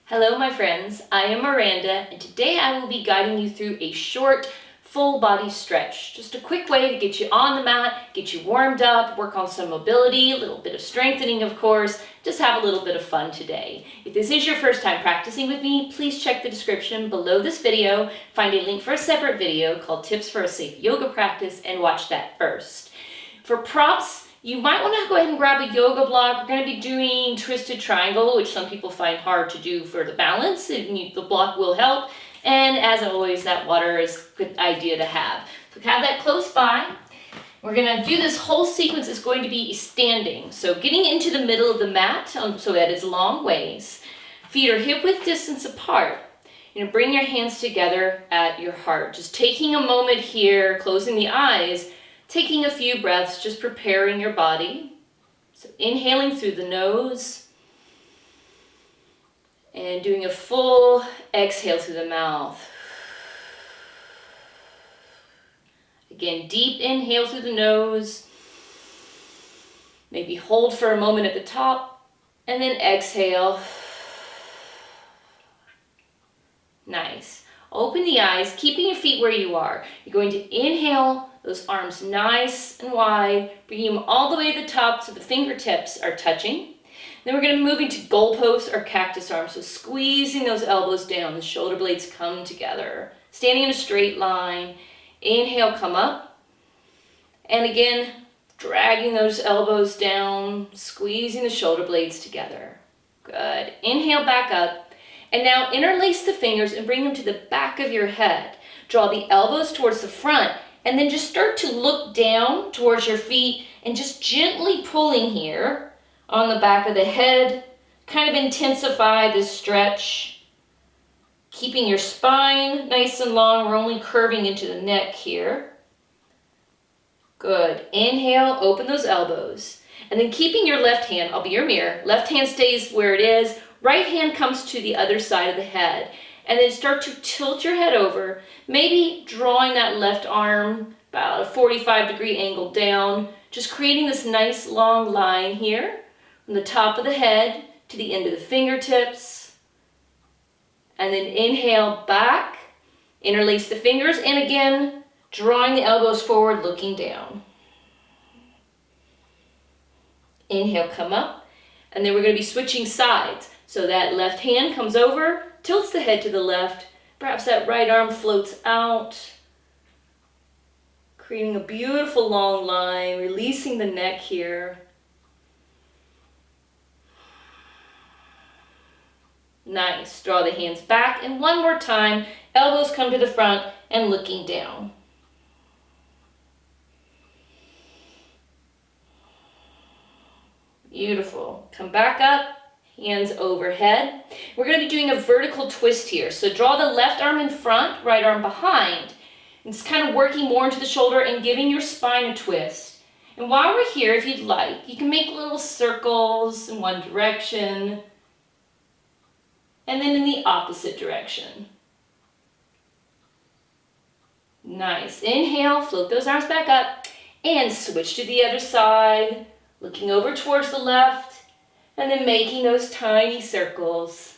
Hello my friends, I am Miranda and today I will be guiding you through a short full body stretch. Just a quick way to get you on the mat, get you warmed up, work on some mobility, a little bit of strengthening of course, just have a little bit of fun today. If this is your first time practicing with me, please check the description below this video, find a link for a separate video called Tips for a Safe Yoga Practice and watch that first. For props, you might want to go ahead and grab a yoga block. We're going to be doing twisted triangle, which some people find hard to do for the balance. The block will help. And as always, that water is a good idea to have. So have that close by. We're going to do this whole sequence is going to be standing. So getting into the middle of the mat so that it's long ways. Feet are hip width distance apart. Bring your hands together at your heart. Just taking a moment here, closing the eyes, taking a few breaths, just preparing your body. So inhaling through the nose and doing a full exhale through the mouth. Again, deep inhale through the nose. Maybe hold for a moment at the top and then exhale. Nice. Open the eyes, keeping your feet where you are. You're going to inhale, those arms nice and wide, bringing them all the way to the top so the fingertips are touching. Then we're going to move into goalpost or cactus arms, so squeezing those elbows down, the shoulder blades come together. Standing in a straight line, inhale, come up. And again, dragging those elbows down, squeezing the shoulder blades together. Good. Inhale, back up. And now interlace the fingers and bring them to the back of your head. Draw the elbows towards the front and then just start to look down towards your feet and just gently pulling here on the back of the head. Kind of intensify this stretch. Keeping your spine nice and long. We're only curving into the neck here. Good. Inhale, open those elbows. And then keeping your left hand, I'll be your mirror. Left hand stays where it is. Right hand comes to the other side of the head. And then start to tilt your head over, maybe drawing that left arm about a 45-degree angle down, just creating this nice long line here from the top of the head to the end of the fingertips. And then inhale back, interlace the fingers, and again, drawing the elbows forward, looking down. Inhale, come up, and then we're going to be switching sides. So that left hand comes over, tilts the head to the left, perhaps that right arm floats out, creating a beautiful long line, releasing the neck here. Nice. Draw the hands back, and one more time, elbows come to the front and looking down. Beautiful. Come back up. Hands overhead. We're going to be doing a vertical twist here. So draw the left arm in front, right arm behind. And just kind of working more into the shoulder and giving your spine a twist. And while we're here, if you'd like, you can make little circles in one direction and then in the opposite direction. Nice. Inhale, float those arms back up and switch to the other side, looking over towards the left. And then making those tiny circles.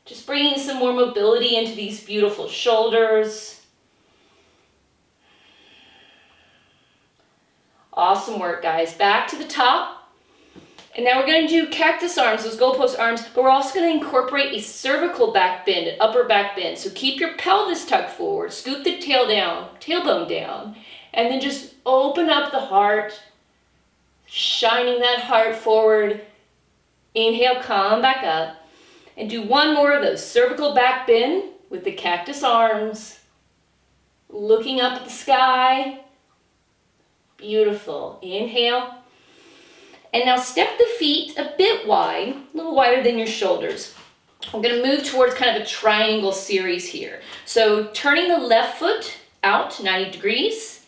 Just bringing some more mobility into these beautiful shoulders. Awesome work, guys. Back to the top. And now we're going to do cactus arms, those goalpost arms, but we're also going to incorporate a cervical back bend, an upper back bend. So keep your pelvis tucked forward, scoop the tail down, tailbone down, and then just open up the heart, shining that heart forward. Inhale, come back up, and do one more of those cervical back bend with the cactus arms, looking up at the sky. Beautiful. Inhale, and now step the feet a bit wide, a little wider than your shoulders. We're going to move towards kind of a triangle series here. So turning the left foot out 90 degrees,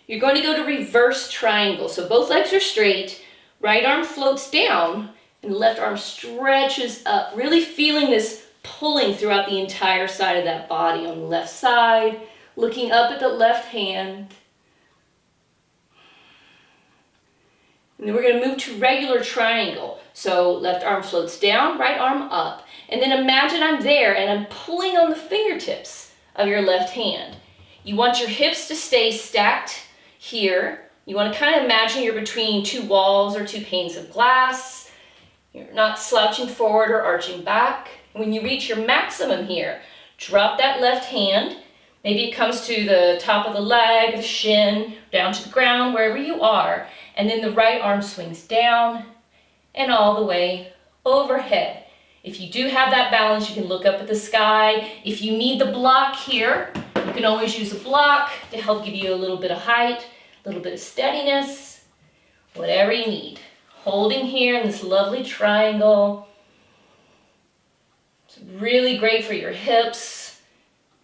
you're going to go to reverse triangle. So both legs are straight, right arm floats down, and the left arm stretches up, really feeling this pulling throughout the entire side of that body on the left side, looking up at the left hand. And then we're going to move to regular triangle. So left arm floats down, right arm up. And then imagine I'm there and I'm pulling on the fingertips of your left hand. You want your hips to stay stacked here. You want to kind of imagine you're between two walls or two panes of glass. You're not slouching forward or arching back. When you reach your maximum here, drop that left hand. Maybe it comes to the top of the leg, the shin, down to the ground, wherever you are. And then the right arm swings down and all the way overhead. If you do have that balance, you can look up at the sky. If you need the block here, you can always use a block to help give you a little bit of height, a little bit of steadiness, whatever you need. Holding here in this lovely triangle. It's really great for your hips,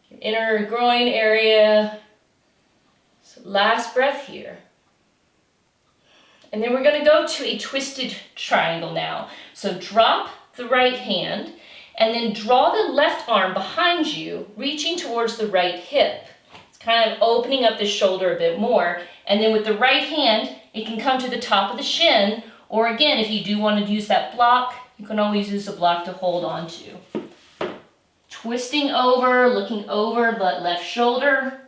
your inner groin area. So last breath here. And then we're going to go to a twisted triangle now. So drop the right hand and then draw the left arm behind you, reaching towards the right hip. It's kind of opening up the shoulder a bit more. And then with the right hand, it can come to the top of the shin. Or again, if you do want to use that block, you can always use a block to hold on to. Twisting over, looking over the left shoulder.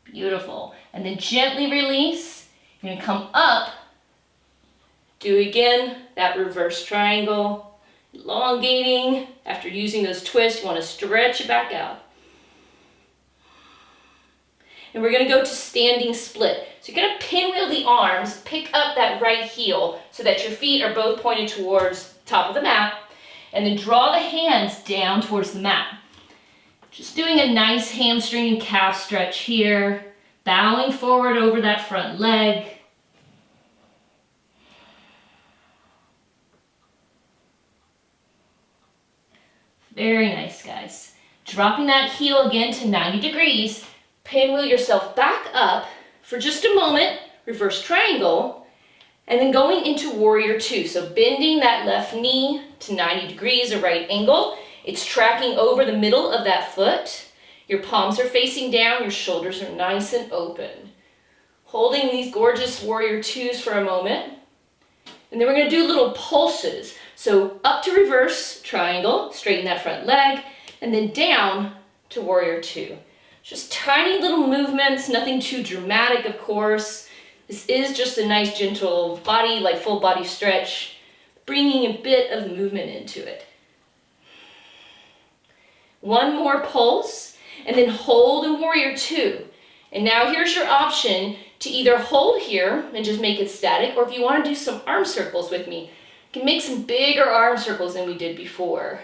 Beautiful. And then gently release. You're going to come up. Do again that reverse triangle. Elongating. After using those twists, you want to stretch it back out. And we're going to go to standing split. So you're going to pinwheel the arms, pick up that right heel so that your feet are both pointed towards the top of the mat. And then draw the hands down towards the mat. Just doing a nice hamstring and calf stretch here. Bowing forward over that front leg. Very nice, guys. Dropping that heel again to 90 degrees. Pinwheel yourself back up for just a moment. Reverse triangle. And then going into warrior two. So bending that left knee to 90 degrees, a right angle. It's tracking over the middle of that foot. Your palms are facing down, your shoulders are nice and open. Holding these gorgeous warrior twos for a moment. And then we're going to do little pulses. So up to reverse triangle, straighten that front leg, and then down to warrior two. Just tiny little movements, nothing too dramatic, of course. This is just a nice gentle body, like full body stretch, bringing a bit of movement into it. One more pulse, and then hold in warrior two. And now here's your option to either hold here and just make it static, or if you want to do some arm circles with me, you can make some bigger arm circles than we did before.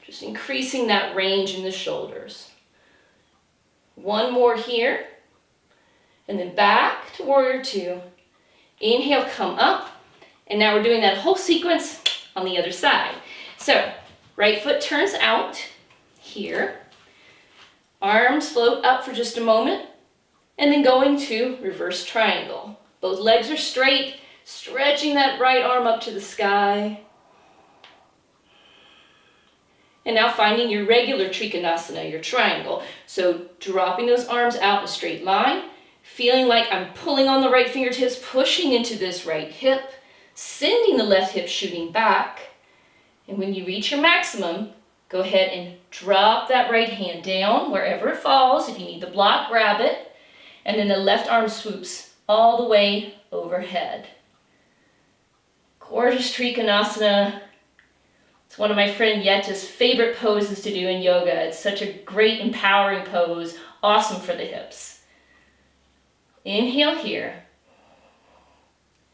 Just increasing that range in the shoulders. One more here, and then back to warrior two. Inhale, come up, and now we're doing that whole sequence on the other side. So, right foot turns out here. Arms float up for just a moment, and then going to reverse triangle. Both legs are straight, stretching that right arm up to the sky. And now finding your regular Trikonasana, your triangle. So dropping those arms out in a straight line, feeling like I'm pulling on the right fingertips, pushing into this right hip, sending the left hip shooting back. And when you reach your maximum, go ahead and drop that right hand down wherever it falls. If you need the block, grab it. And then the left arm swoops all the way overhead. Gorgeous Trikonasana. It's one of my friend Yeta's favorite poses to do in yoga. It's such a great empowering pose, awesome for the hips. Inhale here,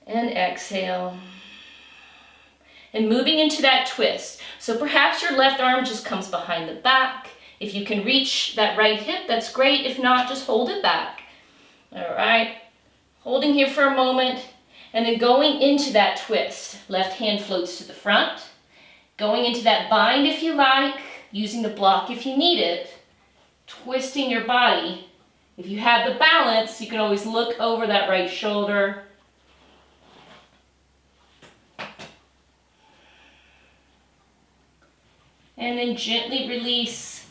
and exhale. And moving into that twist. So perhaps your left arm just comes behind the back. If you can reach that right hip, that's great. If not, just hold it back. All right, holding here for a moment, and then going into that twist. Left hand floats to the front. Going into that bind if you like, using the block if you need it, twisting your body. If you have the balance, you can always look over that right shoulder. And then gently release,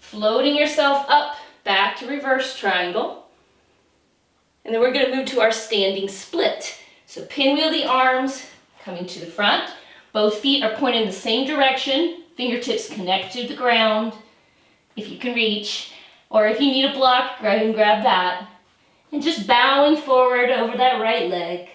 floating yourself up, back to reverse triangle. And then we're going to move to our standing split. So pinwheel the arms, coming to the front. Both feet are pointing in the same direction. Fingertips connect to the ground, if you can reach. Or if you need a block, go ahead and grab that. And just bowing forward over that right leg.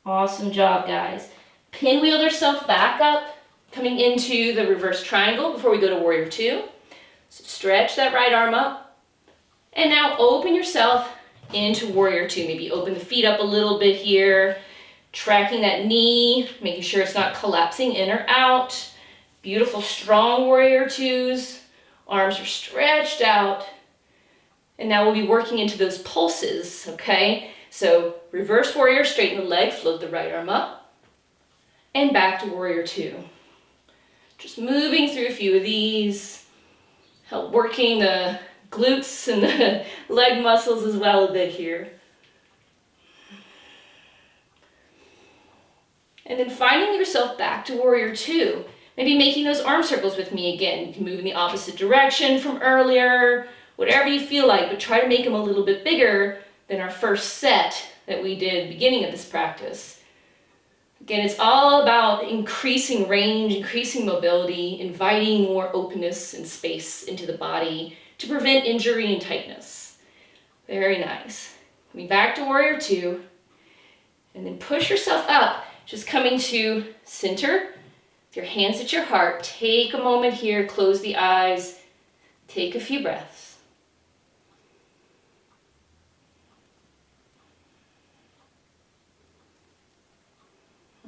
Awesome job, guys. Pinwheel yourself back up, coming into the reverse triangle before we go to warrior two. So stretch that right arm up. And now open yourself into warrior two. Maybe open the feet up a little bit here, tracking that knee, making sure it's not collapsing in or out. Beautiful, strong warrior twos. Arms are stretched out. And now we'll be working into those pulses, okay? So reverse warrior, straighten the leg, float the right arm up, and back to warrior two. Just moving through a few of these, help working the glutes and the leg muscles as well a bit here. And then finding yourself back to warrior two. Maybe making those arm circles with me again. You can move in the opposite direction from earlier, whatever you feel like, but try to make them a little bit bigger than our first set that we did beginning of this practice. Again, it's all about increasing range, increasing mobility, inviting more openness and space into the body to prevent injury and tightness. Very nice. Coming back to warrior two, and then push yourself up, just coming to center, with your hands at your heart. Take a moment here, close the eyes, take a few breaths.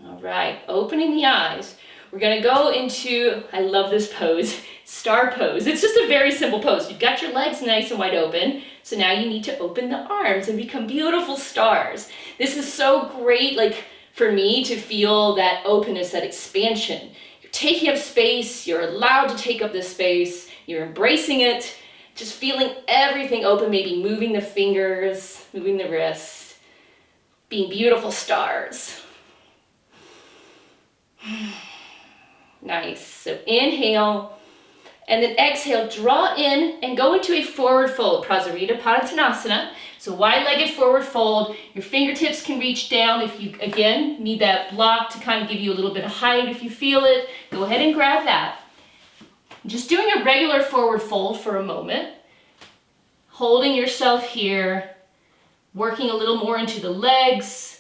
All right, opening the eyes. We're gonna go into, I love this pose, star pose. It's just a very simple pose. You've got your legs nice and wide open, so now you need to open the arms and become beautiful stars. This is so great, like for me to feel that openness, that expansion. You're taking up space, you're allowed to take up this space, you're embracing it, just feeling everything open, maybe moving the fingers, moving the wrists, being beautiful stars. Nice. So inhale, and then exhale, draw in and go into a forward fold, Prasarita Padottanasana. So wide-legged forward fold. Your fingertips can reach down if you, again, need that block to kind of give you a little bit of height. If you feel it, go ahead and grab that. Just doing a regular forward fold for a moment. Holding yourself here, working a little more into the legs,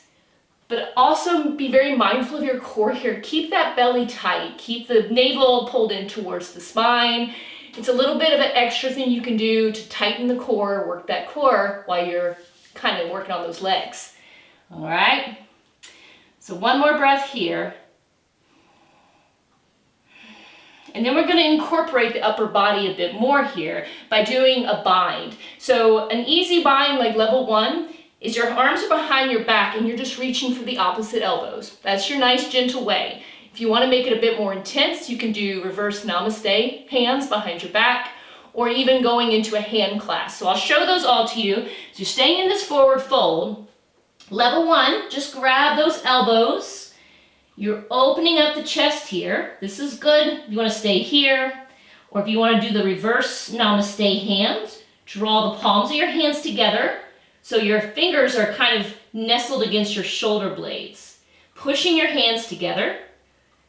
but also be very mindful of your core here. Keep that belly tight. Keep the navel pulled in towards the spine. It's a little bit of an extra thing you can do to tighten the core, work that core while you're kind of working on those legs. All right. So one more breath here. And then we're going to incorporate the upper body a bit more here by doing a bind. So an easy bind like level one is your arms are behind your back and you're just reaching for the opposite elbows. That's your nice gentle way. If you want to make it a bit more intense, you can do reverse namaste, hands behind your back, or even going into a hand clasp. So I'll show those all to you. So you're staying in this forward fold. Level one, just grab those elbows. You're opening up the chest here. This is good. You want to stay here. Or if you want to do the reverse namaste hands, draw the palms of your hands together. So your fingers are kind of nestled against your shoulder blades. Pushing your hands together.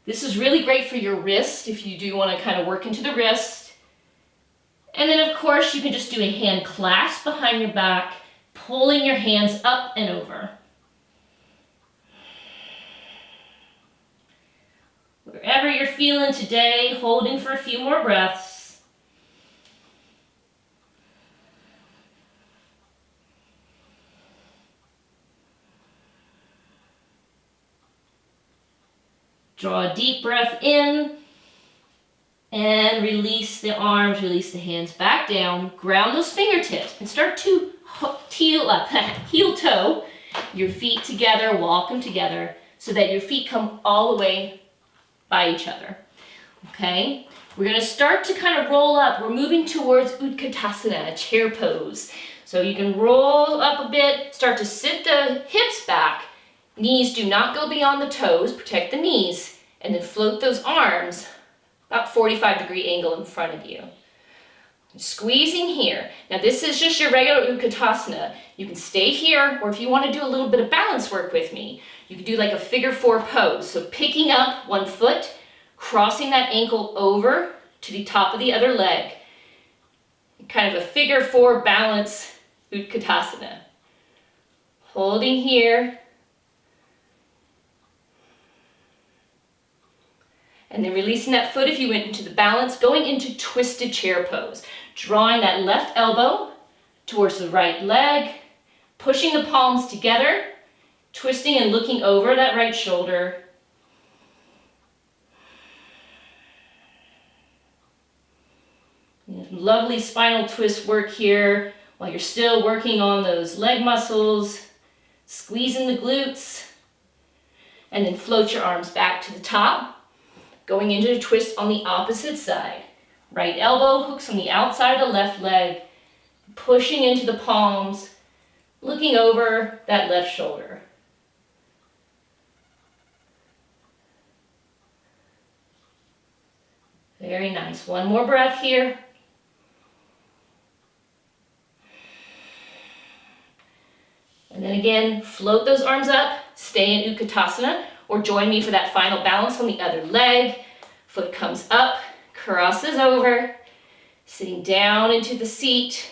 This is really great for your wrist if you do want to kind of work into the wrist. And then of course you can just do a hand clasp behind your back, pulling your hands up and over. Wherever you're feeling today, holding for a few more breaths. Draw a deep breath in and release the arms, release the hands back down. Ground those fingertips and start to heel toe your feet together, walk them together so that your feet come all the way by each other. Okay? We're going to start to kind of roll up. We're moving towards Utkatasana, a chair pose. So you can roll up a bit, start to sit the hips back. Knees do not go beyond the toes, protect the knees, and then float those arms about 45-degree angle in front of you. Squeezing here. Now this is just your regular Utkatasana. You can stay here, or if you want to do a little bit of balance work with me, you can do like a figure four pose. So picking up one foot, crossing that ankle over to the top of the other leg. Kind of a figure four balance Utkatasana. Holding here. And then releasing that foot if you went into the balance, going into twisted chair pose. Drawing that left elbow towards the right leg, pushing the palms together, twisting and looking over that right shoulder. Lovely spinal twist work here while you're still working on those leg muscles, squeezing the glutes, and then float your arms back to the top, going into a twist on the opposite side. Right elbow hooks on the outside of the left leg, pushing into the palms, looking over that left shoulder. Very nice. One more breath here. And then again, float those arms up, stay in Utkatasana, or join me for that final balance on the other leg. Foot comes up, crosses over, sitting down into the seat,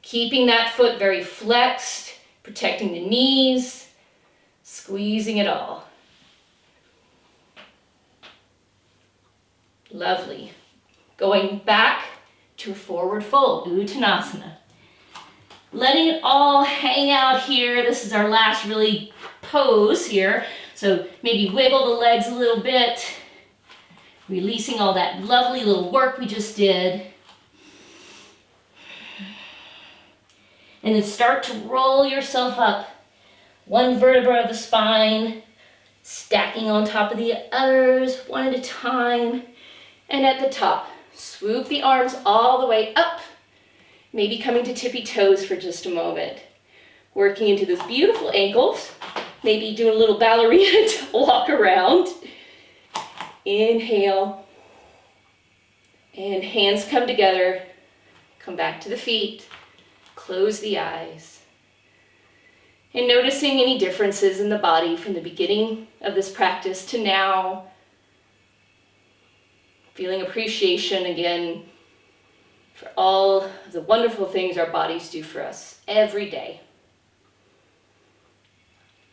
keeping that foot very flexed, protecting the knees, squeezing it all. Lovely. Going back to a forward fold, Uttanasana. Letting it all hang out here. This is our last really pose here. So maybe wiggle the legs a little bit, releasing all that lovely little work we just did. And then start to roll yourself up. One vertebra of the spine, stacking on top of the others, one at a time. And at the top, swoop the arms all the way up. Maybe coming to tippy toes for just a moment. Working into those beautiful ankles. Maybe doing a little ballerina to walk around. Inhale. And hands come together. Come back to the feet. Close the eyes. And noticing any differences in the body from the beginning of this practice to now. Feeling appreciation again for all of the wonderful things our bodies do for us every day.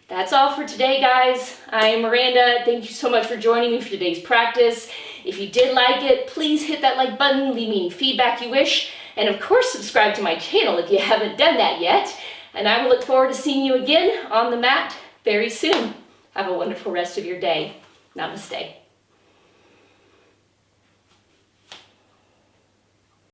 That's all for today, guys. I am Miranda. Thank you so much for joining me for today's practice. If you did like it, please hit that like button, leave me any feedback you wish, and of course subscribe to my channel if you haven't done that yet. And I will look forward to seeing you again on the mat very soon. Have a wonderful rest of your day. Namaste.